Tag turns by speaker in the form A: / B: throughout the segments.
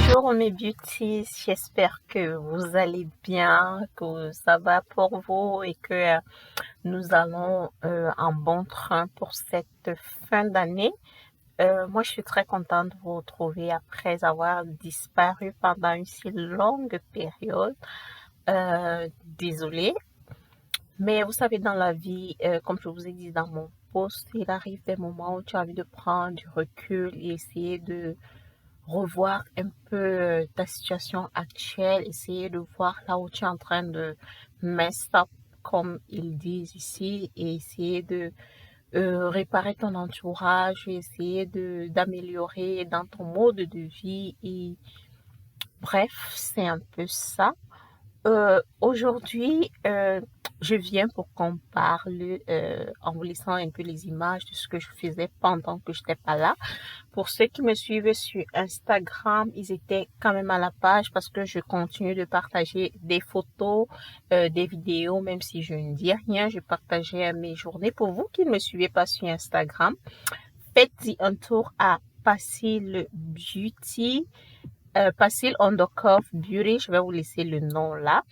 A: Bonjour mes beauties, j'espère que vous allez bien, que ça va pour vous et que nous allons en bon train pour cette fin d'année. Moi, je suis très contente de vous retrouver après avoir disparu pendant une si longue période. Désolée, mais vous savez, dans la vie, comme je vous ai dit dans mon post, il arrive des moments où tu as envie de prendre du recul et essayer de revoir un peu ta situation actuelle, essayer de voir là où tu es en train de mess up, comme ils disent ici, et essayer de réparer ton entourage, essayer de d'améliorer dans ton mode de vie. Et bref, c'est un peu ça. Aujourd'hui, je viens pour qu'on parle en vous laissant un peu les images de ce que je faisais pendant que je n'étais pas là. Pour ceux qui me suivent sur Instagram, ils étaient quand même à la page parce que je continue de partager des photos, des vidéos, même si je ne dis rien, je partageais mes journées. Pour vous qui ne me suivez pas sur Instagram, faites-y un tour à Passil Beauty, Passil underscore Beauty, je vais vous laisser le nom là.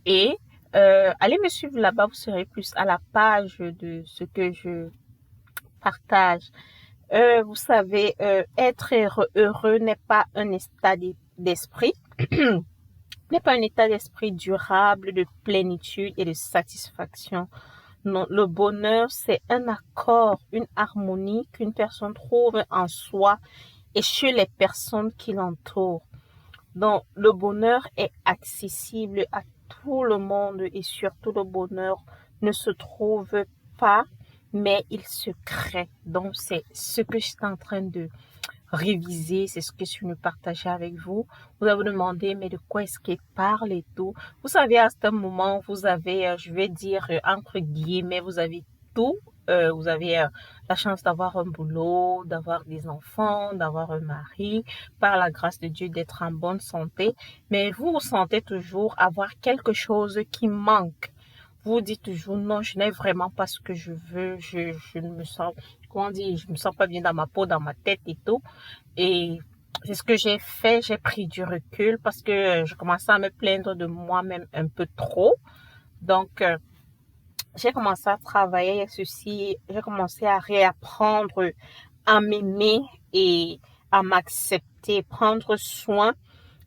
A: Et allez me suivre là-bas, vous serez plus à la page de ce que je partage. Vous savez, être heureux n'est pas un état d'esprit, n'est pas un état d'esprit durable de plénitude et de satisfaction. Non, le bonheur, c'est un accord, une harmonie qu'une personne trouve en soi et chez les personnes qui l'entourent. Donc, le bonheur est accessible à tout le monde et surtout le bonheur ne se trouve pas, mais il se crée. Donc, c'est ce que je suis en train de réviser, c'est ce que je veux partager avec vous. Vous avez demandé, mais de quoi est-ce qu'il parle et tout. Vous savez, à ce moment, vous avez, je vais dire, entre guillemets, vous avez tout. Vous avez la chance d'avoir un boulot, d'avoir des enfants, d'avoir un mari, par la grâce de Dieu, d'être en bonne santé. Mais vous vous sentez toujours avoir quelque chose qui manque. Vous dites toujours, non, je n'ai vraiment pas ce que je veux, je ne me sens, comment dire, je me sens pas bien dans ma peau, dans ma tête et tout. Et c'est ce que j'ai fait, j'ai pris du recul parce que je commençais à me plaindre de moi-même un peu trop. Donc, j'ai commencé à travailler ceci, j'ai commencé à réapprendre à m'aimer et à m'accepter, prendre soin.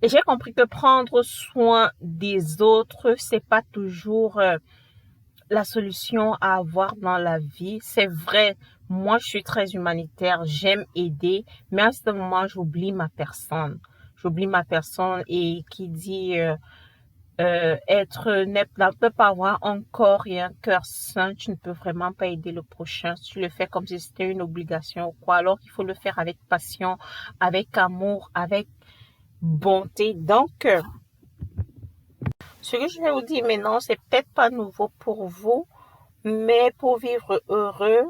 A: Et j'ai compris que prendre soin des autres, c'est pas toujours la solution à avoir dans la vie. C'est vrai, moi je suis très humanitaire, j'aime aider, mais à ce moment j'oublie ma personne. J'oublie ma personne et qui dit ne peut pas avoir un corps et un cœur sain, tu ne peux vraiment pas aider le prochain. Si tu le fais comme si c'était une obligation ou quoi, alors il faut le faire avec passion, avec amour, avec bonté. Donc, ce que je vais vous dire maintenant, c'est peut-être pas nouveau pour vous, mais pour vivre heureux,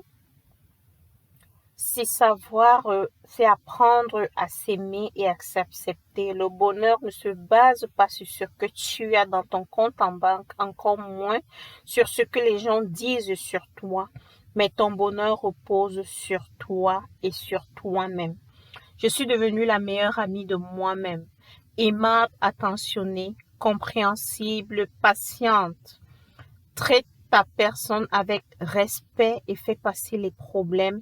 A: c'est savoir, c'est apprendre à s'aimer et à s'accepter. Le bonheur ne se base pas sur ce que tu as dans ton compte en banque, encore moins sur ce que les gens disent sur toi, mais ton bonheur repose sur toi et sur toi-même. Je suis devenue la meilleure amie de moi-même, aimable, attentionnée, compréhensible, patiente. Traite ta personne avec respect et fais passer les problèmes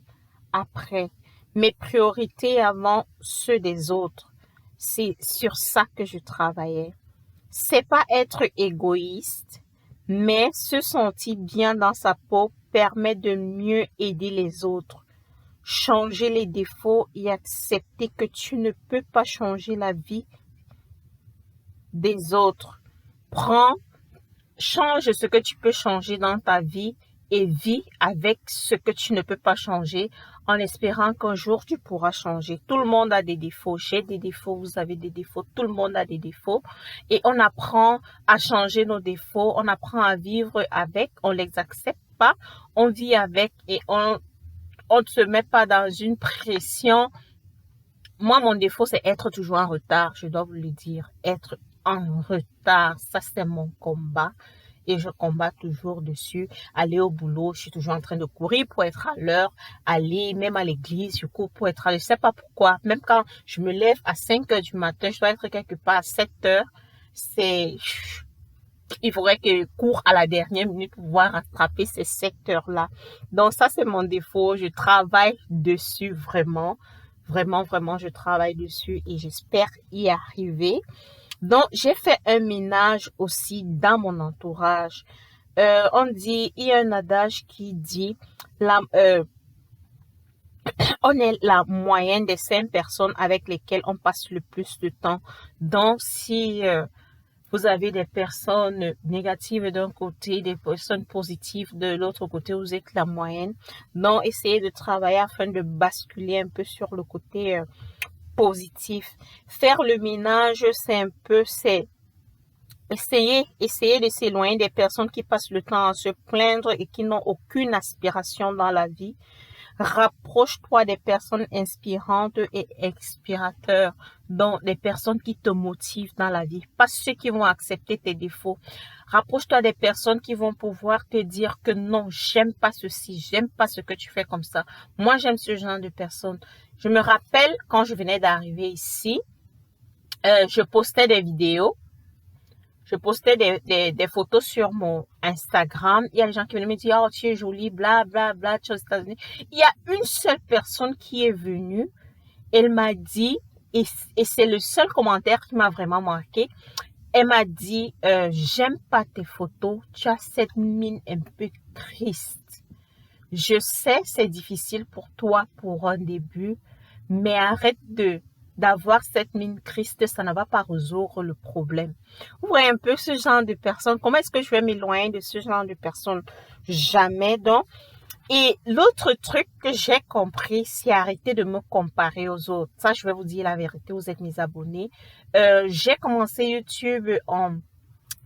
A: après. Mes priorités avant ceux des autres. C'est sur ça que je travaillais. C'est pas être égoïste, mais se sentir bien dans sa peau permet de mieux aider les autres. Changer les défauts et accepter que tu ne peux pas changer la vie des autres. Prends Change ce que tu peux changer dans ta vie et vis avec ce que tu ne peux pas changer en espérant qu'un jour tu pourras changer. Tout le monde a des défauts. J'ai des défauts, vous avez des défauts, tout le monde a des défauts. Et on apprend à changer nos défauts, on apprend à vivre avec, on les accepte pas, on vit avec et on ne se met pas dans une pression. Moi, mon défaut, c'est être toujours en retard, je dois vous le dire. Être en retard, ça c'est mon combat. et je combats toujours dessus. Aller au boulot, je suis toujours en train de courir pour être à l'heure. Aller même à l'église, je cours pour être à l'heure. Je sais pas pourquoi. Même quand je me lève à 5 heures du matin, je dois être quelque part à 7 heures. Il faudrait que je cours à la dernière minute pour pouvoir rattraper ces 7 heures-là. Donc ça, c'est mon défaut. Je travaille dessus vraiment. Vraiment, vraiment, je travaille dessus et j'espère y arriver. Donc, j'ai fait un ménage aussi dans mon entourage. Il y a un adage qui dit, on est la moyenne des 5 personnes avec lesquelles on passe le plus de temps. Donc, si vous avez des personnes négatives d'un côté, des personnes positives de l'autre côté, vous êtes la moyenne. Donc, essayez de travailler afin de basculer un peu sur le côté positif. Faire le ménage, c'est essayer de s'éloigner des personnes qui passent le temps à se plaindre et qui n'ont aucune aspiration dans la vie. Rapproche-toi des personnes inspirantes et inspirateurs, donc des personnes qui te motivent dans la vie, pas ceux qui vont accepter tes défauts. Rapproche-toi des personnes qui vont pouvoir te dire que non, j'aime pas ceci, j'aime pas ce que tu fais comme ça. Moi, j'aime ce genre de personnes. Je me rappelle quand je venais d'arriver ici, je postais des vidéos. Je postais des photos sur mon Instagram. Il y a des gens qui venaient me dire, oh, tu es jolie, bla, bla, bla, tu es aux États-Unis. Il y a une seule personne qui est venue. Elle m'a dit, et c'est le seul commentaire qui m'a vraiment marqué. Elle m'a dit, j'aime pas tes photos. Tu as cette mine un peu triste. Je sais, c'est difficile pour toi pour un début, mais arrête d'avoir cette mine triste, ça ne va pas résoudre le problème. Vous voyez un peu ce genre de personnes. Comment est-ce que je vais m'éloigner de ce genre de personnes? Jamais donc. Et l'autre truc que j'ai compris, c'est arrêter de me comparer aux autres. Ça, je vais vous dire la vérité, vous êtes mes abonnés. J'ai commencé YouTube en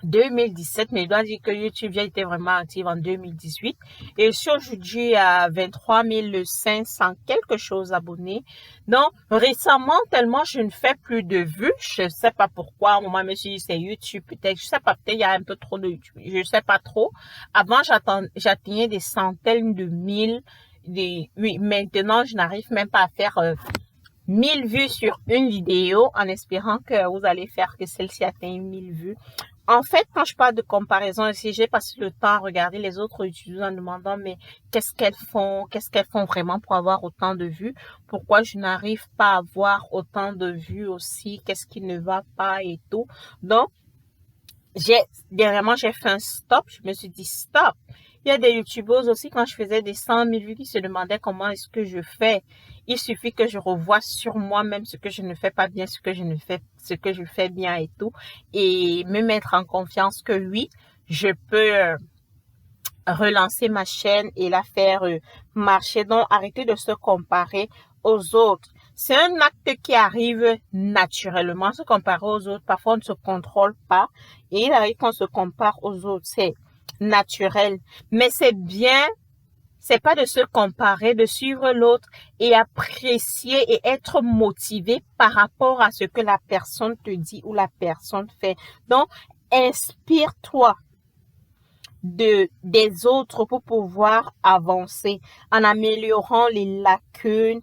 A: 2017, mais je dois dire que YouTube a été vraiment active en 2018. Et je suis aujourd'hui à 23 500 quelque chose abonnés. Donc, récemment, tellement je ne fais plus de vues. Je ne sais pas pourquoi. À un moment, je me suis dit, c'est YouTube, peut-être. Je ne sais pas, peut-être il y a un peu trop de YouTube. Je ne sais pas trop. Avant, j'atteignais des centaines de mille. Oui, maintenant, je n'arrive même pas à faire 1000 vues sur une vidéo en espérant que vous allez faire que celle-ci atteigne 1000 vues. En fait, quand je parle de comparaison ici, j'ai passé le temps à regarder les autres youtubeurs en demandant, mais qu'est-ce qu'elles font vraiment pour avoir autant de vues? Pourquoi je n'arrive pas à avoir autant de vues aussi? Qu'est-ce qui ne va pas et tout? Donc, dernièrement, j'ai fait un stop. Je me suis dit, stop. Il y a des youtubeurs aussi, quand je faisais des 100 000 vues, qui se demandaient comment est-ce que je fais. Il suffit que je revoie sur moi-même ce que je ne fais pas bien, ce que je fais bien et tout. Et me mettre en confiance que oui, je peux relancer ma chaîne et la faire marcher. Donc, arrêtez de se comparer aux autres. C'est un acte qui arrive naturellement, se comparer aux autres. Parfois, on ne se contrôle pas. Et il arrive qu'on se compare aux autres. C'est naturel. Mais c'est bien, c'est pas de se comparer, de suivre l'autre et apprécier et être motivé par rapport à ce que la personne te dit ou la personne fait. Donc, inspire-toi des autres pour pouvoir avancer en améliorant les lacunes,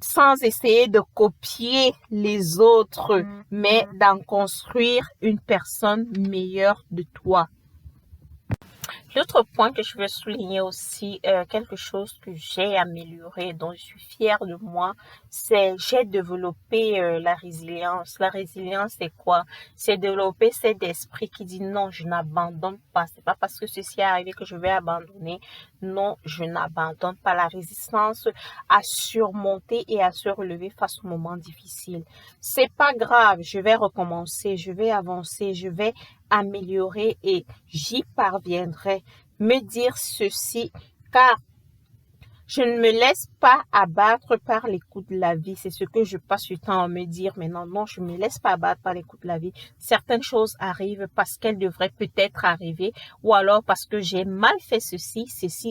A: sans essayer de copier les autres, mais d'en construire une personne meilleure de toi. L'autre point que je veux souligner aussi, quelque chose que j'ai amélioré, dont je suis fière de moi, c'est j'ai développé la résilience. La résilience, c'est quoi? C'est développer cet esprit qui dit non, je n'abandonne pas. C'est pas parce que ceci est arrivé que je vais abandonner. Non, je n'abandonne pas. La résistance à surmonter et à se relever face aux moments difficiles. C'est pas grave, je vais recommencer, je vais avancer, je vais améliorer et j'y parviendrai. Me dire ceci, car je ne me laisse pas abattre par les coups de la vie. C'est ce que je passe du temps à me dire. Mais non, je ne me laisse pas abattre par les coups de la vie. Certaines choses arrivent parce qu'elles devraient peut-être arriver ou alors parce que j'ai mal fait ceci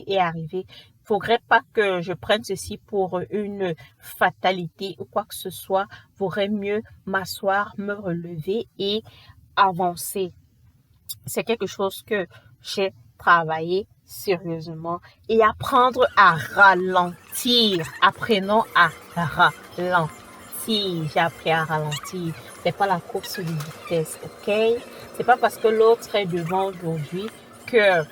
A: est arrivé. Il faudrait pas que je prenne ceci pour une fatalité ou quoi que ce soit. Vaudrait mieux m'asseoir, me relever et avancer. c'est quelque chose que j'ai travaillé sérieusement et apprendre à ralentir. Apprenons à ralentir. J'ai appris à ralentir. C'est pas la course de vitesse, ok? C'est pas parce que l'autre est devant aujourd'hui que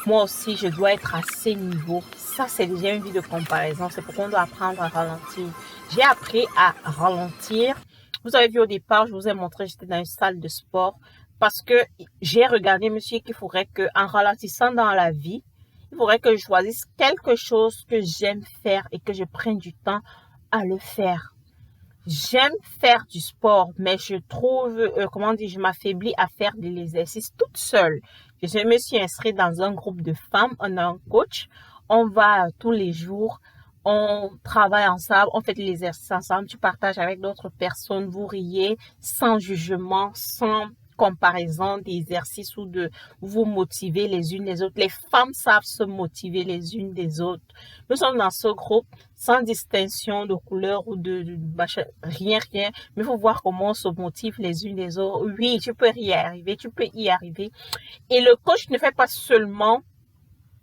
A: moi aussi je dois être à ces niveaux. Ça, c'est déjà une vie de comparaison. C'est pourquoi on doit apprendre à ralentir. J'ai appris à ralentir. Vous avez vu au départ, je vous ai montré, j'étais dans une salle de sport parce que j'ai regardé, monsieur, qu'il faudrait que, en ralentissant dans la vie, il faudrait que je choisisse quelque chose que j'aime faire et que je prenne du temps à le faire. J'aime faire du sport, mais je trouve, je m'affaiblis à faire de l'exercice toute seule. Je me suis inscrite dans un groupe de femmes, on a un coach, on va tous les jours, on travaille ensemble, on fait de l'exercice ensemble, tu partages avec d'autres personnes, vous riez sans jugement, sans comparaison d'exercices ou de vous motiver les unes les autres. Les femmes savent se motiver les unes des autres. Nous sommes dans ce groupe sans distinction de couleur ou de rien. Mais il faut voir comment on se motive les unes les autres. Oui, tu peux y arriver, tu peux y arriver. Et le coach ne fait pas seulement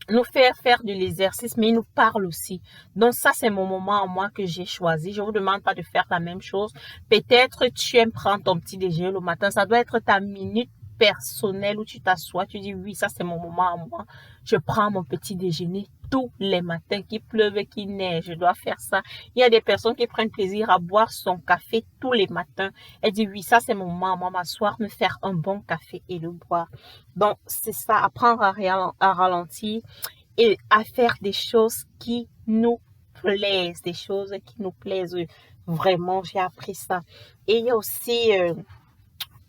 A: nous faire de l'exercice, mais il nous parle aussi. Donc ça, c'est mon moment à moi que j'ai choisi. Je vous demande pas de faire la même chose. Peut-être tu aimes prendre ton petit déjeuner le matin. Ça doit être ta minute personnelle où tu t'assois. Tu dis oui, ça c'est mon moment à moi. Je prends mon petit déjeuner tous les matins, qu'il pleuve, qu'il neige. Je dois faire ça. Il y a des personnes qui prennent plaisir à boire son café tous les matins. Elle dit oui, ça c'est mon moment à moi, m'asseoir, me faire un bon café et le boire. Donc c'est ça, apprendre à ralentir et à faire des choses qui nous plaisent, des choses qui nous plaisent. Vraiment, j'ai appris ça. Et il y a aussi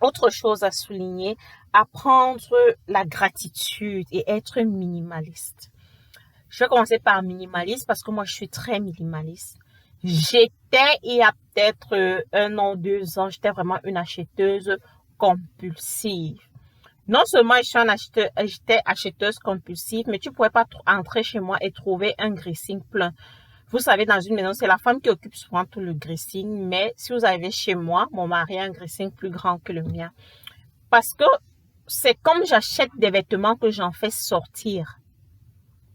A: autre chose à souligner, apprendre la gratitude et être minimaliste. Je vais commencer par minimaliste parce que moi, je suis très minimaliste. J'étais, il y a peut-être 1 an, 2 ans, j'étais vraiment une acheteuse compulsive. Non seulement j'étais acheteuse compulsive, mais tu ne pouvais pas entrer chez moi et trouver un dressing plein. Vous savez, dans une maison, c'est la femme qui occupe souvent tout le dressing, mais si vous arrivez chez moi, mon mari a un dressing plus grand que le mien. Parce que c'est comme j'achète des vêtements que j'en fais sortir.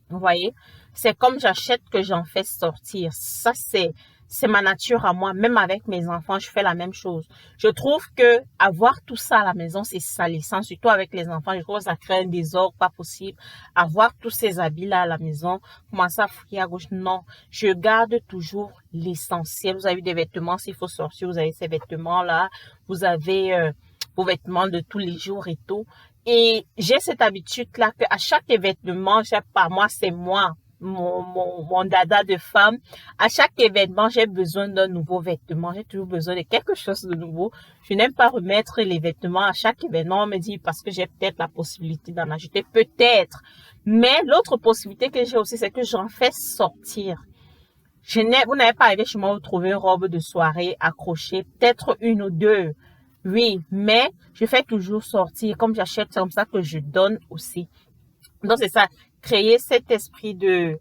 A: Vous voyez? C'est comme j'achète que j'en fais sortir. Ça, c'est ma nature à moi. Même avec mes enfants, je fais la même chose. Je trouve que avoir tout ça à la maison, c'est salissant. Surtout avec les enfants, je trouve que ça crée un désordre pas possible. Avoir tous ces habits-là à la maison, commencer à fouiller à gauche, non. Je garde toujours l'essentiel. Vous avez des vêtements, s'il faut sortir, vous avez ces vêtements-là. Vous avez vos vêtements de tous les jours et tout. Et j'ai cette habitude-là qu'à chaque événement, par moi, c'est moi, mon dada de femme. À chaque événement, j'ai besoin d'un nouveau vêtement. J'ai toujours besoin de quelque chose de nouveau. Je n'aime pas remettre les vêtements à chaque événement. On me dit parce que j'ai peut-être la possibilité d'en acheter. Peut-être. Mais l'autre possibilité que j'ai aussi, c'est que j'en fais sortir. Vous n'avez pas arrivé chez moi vous trouver une robe de soirée accrochée, peut-être 1 ou 2. Oui, mais je fais toujours sortir. Comme j'achète, c'est comme ça que je donne aussi. Donc, c'est ça. Créer cet esprit de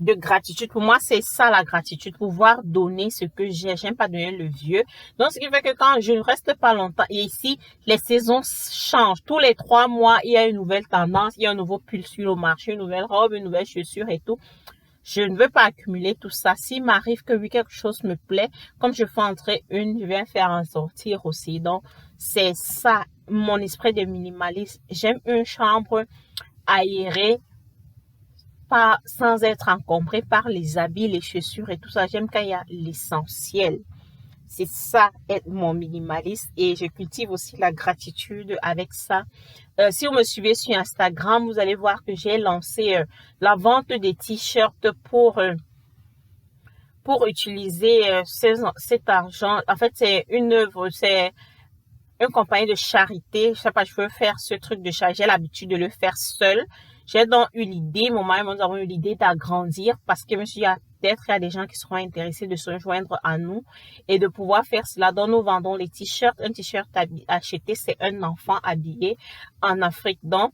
A: gratitude. Pour moi, c'est ça la gratitude. Pouvoir donner ce que j'ai. J'aime pas donner le vieux. Donc, ce qui fait que quand je ne reste pas longtemps, et ici, les saisons changent. Tous les 3 mois, il y a une nouvelle tendance. Il y a un nouveau pull sur le marché, une nouvelle robe, une nouvelle chaussure et tout. Je ne veux pas accumuler tout ça. S'il m'arrive que oui, quelque chose me plaît, comme je fais entrer une, je vais faire en sortir aussi. Donc, c'est ça, mon esprit de minimaliste. J'aime une chambre aérée, pas, sans être encombrée par les habits, les chaussures et tout ça. J'aime quand il y a l'essentiel. C'est ça, être mon minimaliste. Et je cultive aussi la gratitude avec ça. Si vous me suivez sur Instagram, vous allez voir que j'ai lancé la vente des t-shirts pour utiliser cet argent. En fait, c'est une œuvre, c'est une compagnie de charité. Je sais pas, je veux faire ce truc de charité. J'ai l'habitude de le faire seule. J'ai donc eu l'idée, mon mari et moi, nous avons eu l'idée d'agrandir parce que je me suis dit, peut-être il y a des gens qui seront intéressés de se joindre à nous et de pouvoir faire cela. Donc, nous vendons les t-shirts. Un t-shirt acheté, c'est un enfant habillé en Afrique. Donc,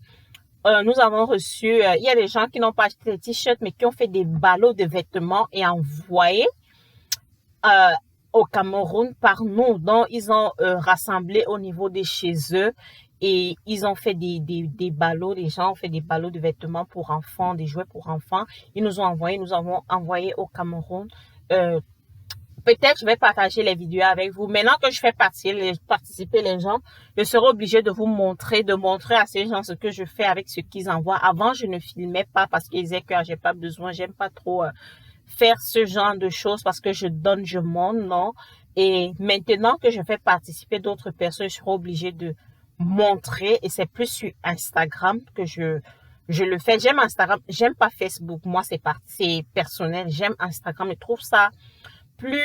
A: nous avons reçu, il y a des gens qui n'ont pas acheté des t-shirts, mais qui ont fait des ballots de vêtements et envoyé au Cameroun par nous. Donc, ils ont rassemblé au niveau de chez eux. et ils ont fait des ballots, les gens ont fait des ballots de vêtements pour enfants, des jouets pour enfants. Ils nous ont envoyé, nous avons envoyé au Cameroun. Euh, Peut-être je vais partager les vidéos avec vous. Maintenant que je fais participer les gens, je serai obligée de vous montrer, de montrer à ces gens ce que je fais avec ce qu'ils envoient. Avant, je ne filmais pas parce qu'ils disaient que j'ai pas besoin, j'aime pas trop faire ce genre de choses parce que je donne, je montre, non. Et maintenant que je fais participer d'autres personnes, je serai obligée de montrer et c'est plus sur Instagram que je le fais. J'aime Instagram, j'aime pas Facebook. Moi, c'est personnel. J'aime Instagram. Je trouve ça plus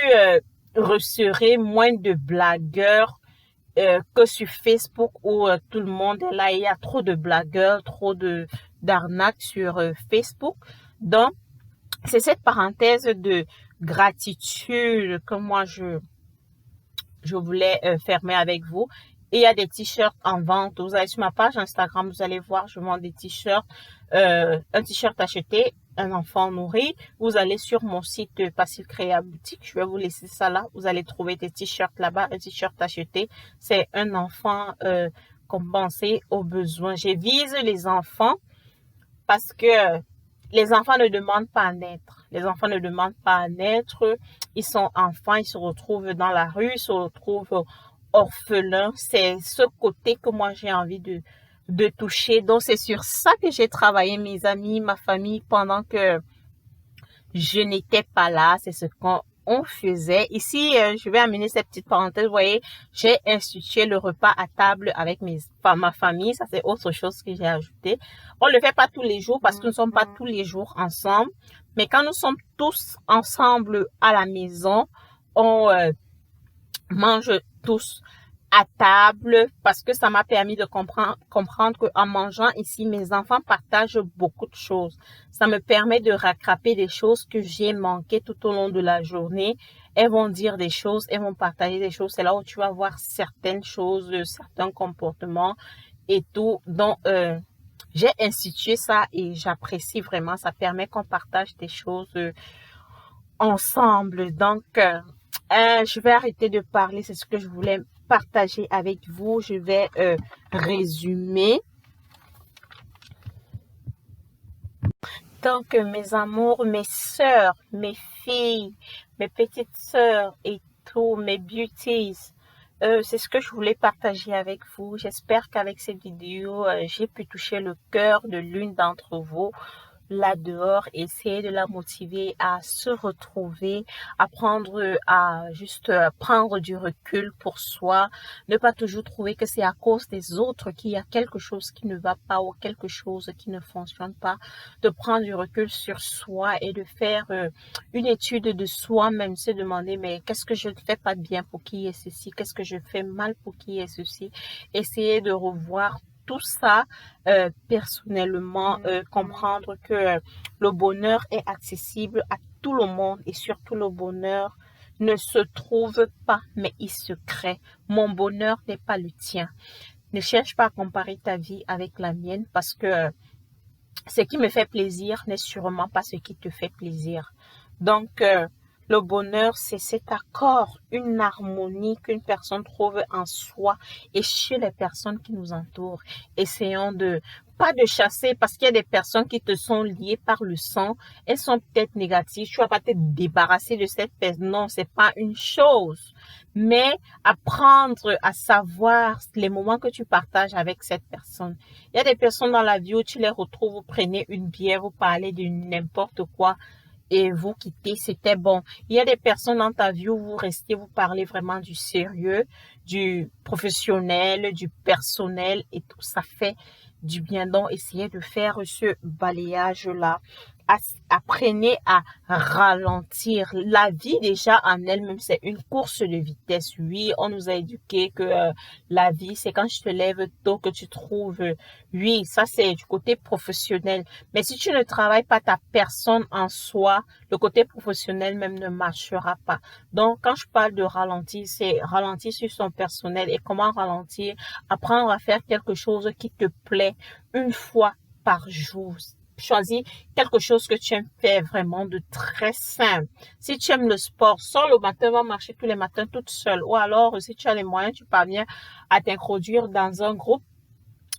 A: resserré, moins de blagueurs que sur Facebook où tout le monde est là. Il y a trop de blagueurs, trop de d'arnaques sur Facebook. Donc, c'est cette parenthèse de gratitude que moi je voulais fermer avec vous. Et il y a des t-shirts en vente. Vous allez sur ma page Instagram, vous allez voir, je vends des t-shirts. Un t-shirt acheté, un enfant nourri. Vous allez sur mon site Facile Créa Boutique. Je vais vous laisser ça là. Vous allez trouver des t-shirts là-bas. Un t-shirt acheté, c'est un enfant compensé aux besoins. Je vise les enfants parce que les enfants ne demandent pas à naître. Les enfants ne demandent pas à naître. Ils sont enfants, ils se retrouvent dans la rue, ils se retrouvent orphelins. C'est ce côté que moi j'ai envie de toucher. Donc c'est sur ça que j'ai travaillé, mes amis, ma famille, pendant que je n'étais pas là. C'est ce qu'on faisait. Ici, je vais amener cette petite parenthèse. Vous voyez, j'ai institué le repas à table avec ma famille. Ça, c'est autre chose que j'ai ajouté. On le fait pas tous les jours parce que nous ne sommes pas tous les jours ensemble. Mais quand nous sommes tous ensemble à la maison, on mange tous à table parce que ça m'a permis de comprendre qu'en mangeant ici, mes enfants partagent beaucoup de choses. Ça me permet de rattraper des choses que j'ai manquées tout au long de la journée. Elles vont dire des choses, elles vont partager des choses. C'est là où tu vas voir certaines choses, certains comportements et tout. Donc, j'ai institué ça et j'apprécie vraiment. Ça permet qu'on partage des choses ensemble. Donc, je vais arrêter de parler. C'est ce que je voulais partager avec vous. Je vais résumer. Donc, mes amours, mes sœurs, mes filles, mes petites sœurs et tout, mes beauties, c'est ce que je voulais partager avec vous. J'espère qu'avec cette vidéo, j'ai pu toucher le cœur de l'une d'entre vous là dehors, essayer de la motiver à se retrouver, apprendre à juste prendre du recul pour soi, ne pas toujours trouver que c'est à cause des autres qu'il y a quelque chose qui ne va pas ou quelque chose qui ne fonctionne pas, de prendre du recul sur soi et de faire une étude de soi-même, se demander mais qu'est-ce que je ne fais pas bien pour qu'il y ait ceci, qu'est-ce que je fais mal pour qu'il y ait ceci, essayer de revoir tout ça personnellement, comprendre que le bonheur est accessible à tout le monde et surtout le bonheur ne se trouve pas, mais il se crée. Mon bonheur n'est pas le tien. Ne cherche pas à comparer ta vie avec la mienne parce que ce qui me fait plaisir n'est sûrement pas ce qui te fait plaisir. Donc, le bonheur, c'est cet accord, une harmonie qu'une personne trouve en soi et chez les personnes qui nous entourent. Essayons pas de chasser parce qu'il y a des personnes qui te sont liées par le sang. Elles sont peut-être négatives. Tu vas pas te débarrasser de cette personne. Non, c'est pas une chose. Mais apprendre à savoir les moments que tu partages avec cette personne. Il y a des personnes dans la vie où tu les retrouves, vous prenez une bière, vous parlez de n'importe quoi et vous quittez, c'était bon. Il y a des personnes dans ta vie où vous restez, vous parlez vraiment du sérieux, du professionnel, du personnel et tout ça fait du bien. Donc, essayez de faire ce balayage-là. Apprenez à ralentir. La vie déjà en elle-même, c'est une course de vitesse. Oui, on nous a éduqué que la vie, c'est quand tu te lèves tôt que tu trouves. Oui, ça c'est du côté professionnel. Mais si tu ne travailles pas ta personne en soi, le côté professionnel même ne marchera pas. Donc, quand je parle de ralentir, c'est ralentir sur son personnel. Et comment ralentir? Apprendre à faire quelque chose qui te plaît une fois par jour. Choisis quelque chose que tu aimes faire vraiment de très simple. Si tu aimes le sport, sors le matin, va marcher tous les matins toute seule. Ou alors, si tu as les moyens, tu parviens à t'introduire dans un groupe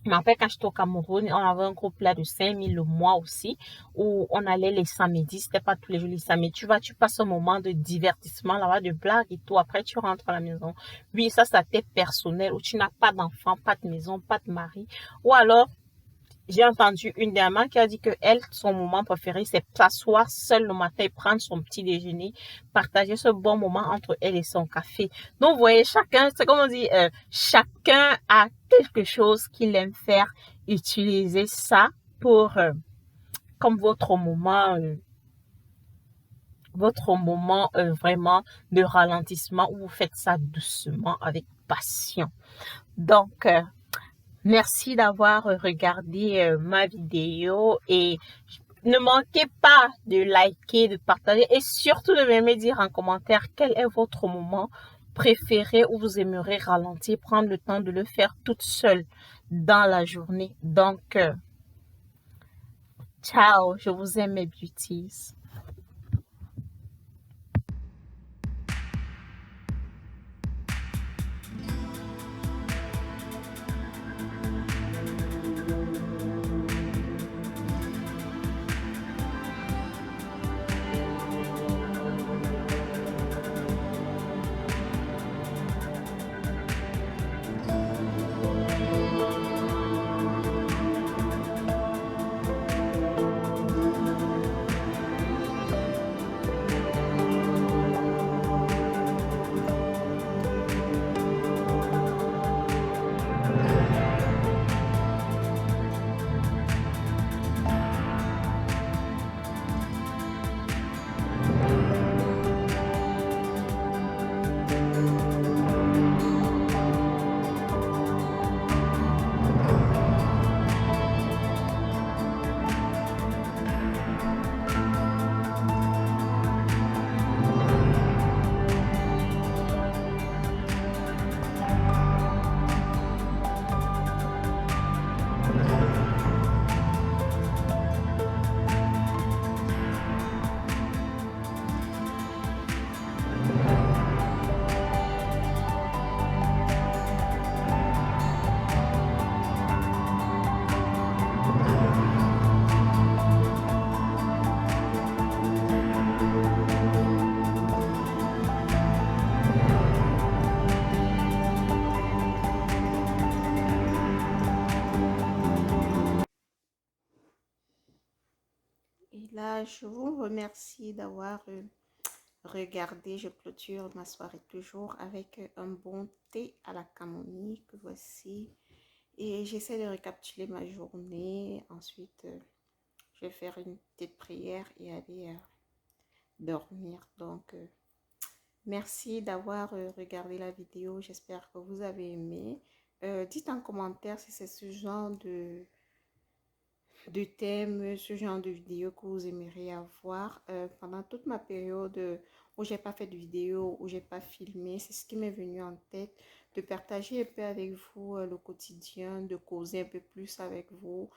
A: Mais en fait, quand j'étais au Cameroun, on avait un groupe là de 5 000 le mois aussi, où on allait les samedis, c'était pas tous les jours les samedis. Tu vas, tu passes un moment de divertissement là-bas, de blague et tout. Après, tu rentres à la maison. Oui, ça t'est personnel, où tu n'as pas d'enfant, pas de maison, pas de mari. Ou alors, j'ai entendu une des mamans qui a dit que elle, son moment préféré, c'est s'asseoir seule le matin et prendre son petit déjeuner, partager ce bon moment entre elle et son café. Donc, vous voyez, chacun, c'est comme on dit, chacun a quelque chose qu'il aime faire. Utilisez ça pour, comme votre moment vraiment de ralentissement où vous faites ça doucement avec passion. Donc, merci d'avoir regardé ma vidéo et ne manquez pas de liker, de partager et surtout de me dire en commentaire quel est votre moment préféré où vous aimeriez ralentir, prendre le temps de le faire toute seule dans la journée. Donc, ciao, je vous aime mes beauties. Et là, je vous remercie d'avoir regardé. Je clôture ma soirée toujours avec un bon thé à la camomille que voici. Et j'essaie de récapituler ma journée. Ensuite, je vais faire une petite prière et aller dormir. Donc, merci d'avoir regardé la vidéo. J'espère que vous avez aimé. Dites en commentaire si c'est ce genre de thème, ce genre de vidéo que vous aimeriez avoir. Pendant toute ma période où j'ai pas fait de vidéo, où j'ai pas filmé, c'est ce qui m'est venu en tête, de partager un peu avec vous le quotidien, de causer un peu plus avec vous,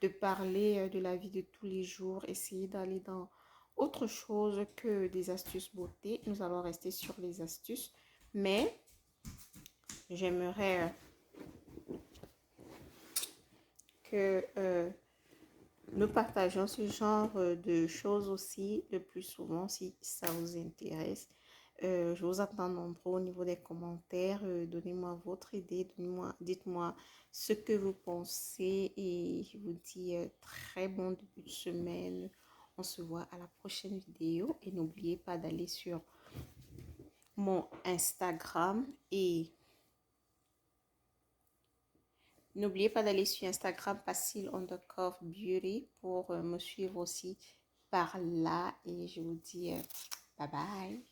A: de parler de la vie de tous les jours, essayer d'aller dans autre chose que des astuces beauté. Nous allons rester sur les astuces, mais j'aimerais que nous partageons ce genre de choses aussi le plus souvent si ça vous intéresse. Je vous attends nombreux au niveau des commentaires. Donnez-moi votre idée, dites-moi ce que vous pensez et je vous dis très bon début de semaine. On se voit à la prochaine vidéo et n'oubliez pas d'aller sur mon Instagram et n'oubliez pas d'aller sur Instagram Pacil_Beauty pour me suivre aussi par là et je vous dis bye bye.